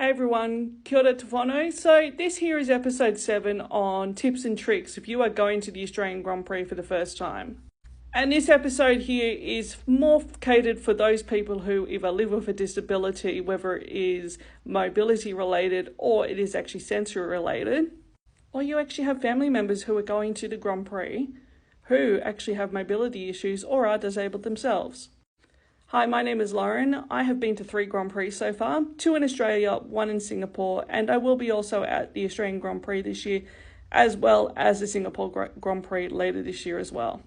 Hey everyone, kia ora te whānau. So this here is episode 7 on tips and tricks if you are going to the Australian Grand Prix for the first time. And this episode here is more catered for those people who either live with a disability, whether it is mobility related or it is actually sensory related, or you actually have family members who are going to the Grand Prix who actually have mobility issues or are disabled themselves. Hi, my name is Lauren. I have been to 3 Grand Prix so far, 2 in Australia, 1 in Singapore, and I will be also at the Australian Grand Prix this year, as well as the Singapore Grand Prix later this year as well.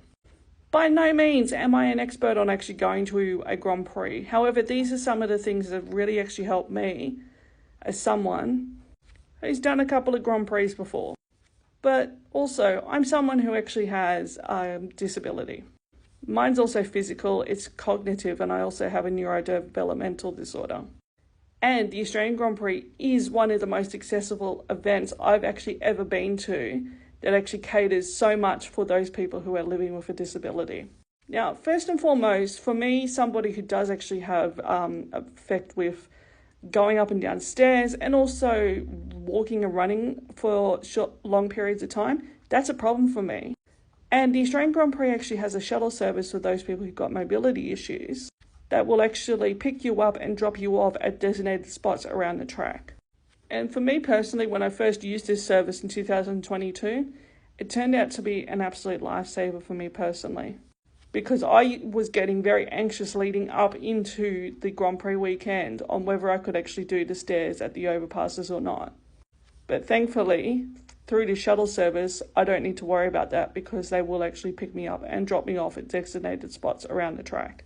By no means am I an expert on actually going to a Grand Prix. However, these are some of the things that have really actually helped me as someone who's done a couple of Grand Prix before. But also, I'm someone who actually has a disability. Mine's also physical, it's cognitive, and I also have a neurodevelopmental disorder. And the Australian Grand Prix is one of the most accessible events I've actually ever been to that actually caters so much for those people who are living with a disability. Now, first and foremost, for me, somebody who does actually have effect with going up and down stairs and also walking and running for long periods of time, that's a problem for me. And the Australian Grand Prix actually has a shuttle service for those people who've got mobility issues that will actually pick you up and drop you off at designated spots around the track. And for me personally, when I first used this service in 2022, it turned out to be an absolute lifesaver for me personally, because I was getting very anxious leading up into the Grand Prix weekend on whether I could actually do the stairs at the overpasses or not. But thankfully, through the shuttle service, I don't need to worry about that because they will actually pick me up and drop me off at designated spots around the track.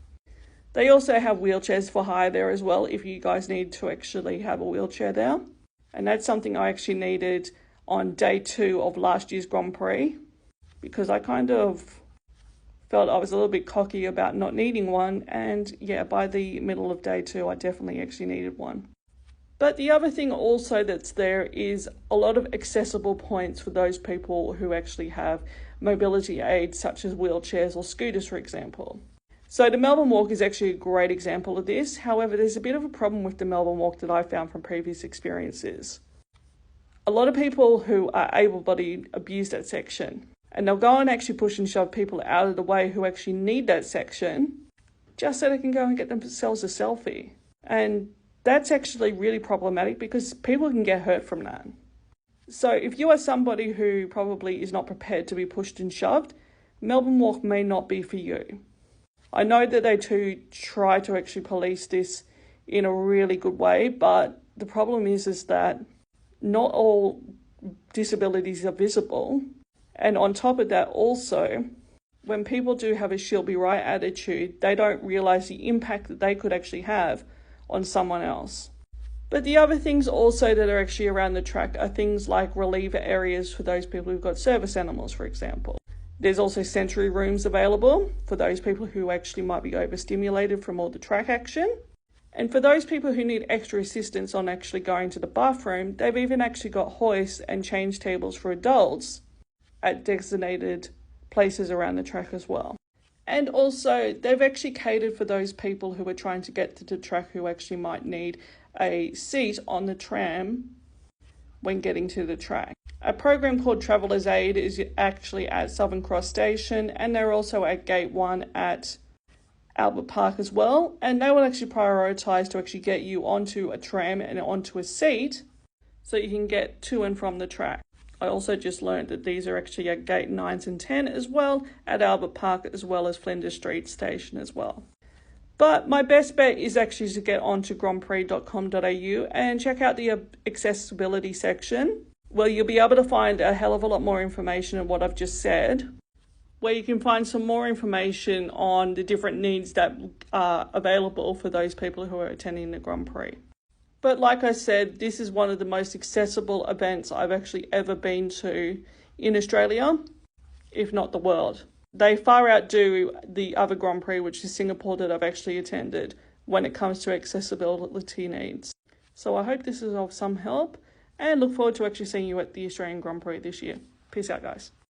They also have wheelchairs for hire there as well if you guys need to actually have a wheelchair there. And that's something I actually needed on day 2 of last year's Grand Prix because I kind of felt I was a little bit cocky about not needing one. And yeah, by the middle of day 2, I definitely actually needed one. But the other thing also that's there is a lot of accessible points for those people who actually have mobility aids such as wheelchairs or scooters, for example. So the Melbourne Walk is actually a great example of this. However, there's a bit of a problem with the Melbourne Walk that I found from previous experiences. A lot of people who are able-bodied abuse that section, and they'll go and actually push and shove people out of the way who actually need that section just so they can go and get themselves a selfie. And that's actually really problematic because people can get hurt from that. So if you are somebody who probably is not prepared to be pushed and shoved, Melbourne Walk may not be for you. I know that they too try to actually police this in a really good way, but the problem is that not all disabilities are visible. And on top of that also, when people do have a she'll be right attitude, they don't realise the impact that they could actually have on someone else. But the other things also that are actually around the track are things like reliever areas for those people who've got service animals, for example. There's also sensory rooms available for those people who actually might be overstimulated from all the track action. And for those people who need extra assistance on actually going to the bathroom, they've even actually got hoists and change tables for adults at designated places around the track as well. And also, they've actually catered for those people who are trying to get to the track who actually might need a seat on the tram when getting to the track. A program called Traveller's Aid is actually at Southern Cross Station, and they're also at Gate 1 at Albert Park as well. And they will actually prioritise to actually get you onto a tram and onto a seat so you can get to and from the track. I also just learned that these are actually at Gate 9 and 10 as well, at Albert Park as well as Flinders Street Station as well. But my best bet is actually to get onto grandprix.com.au and check out the accessibility section, where you'll be able to find a hell of a lot more information on what I've just said, where you can find some more information on the different needs that are available for those people who are attending the Grand Prix. But like I said, this is one of the most accessible events I've actually ever been to in Australia, if not the world. They far outdo the other Grand Prix, which is Singapore, that I've actually attended when it comes to accessibility needs. So I hope this is of some help and look forward to actually seeing you at the Australian Grand Prix this year. Peace out, guys.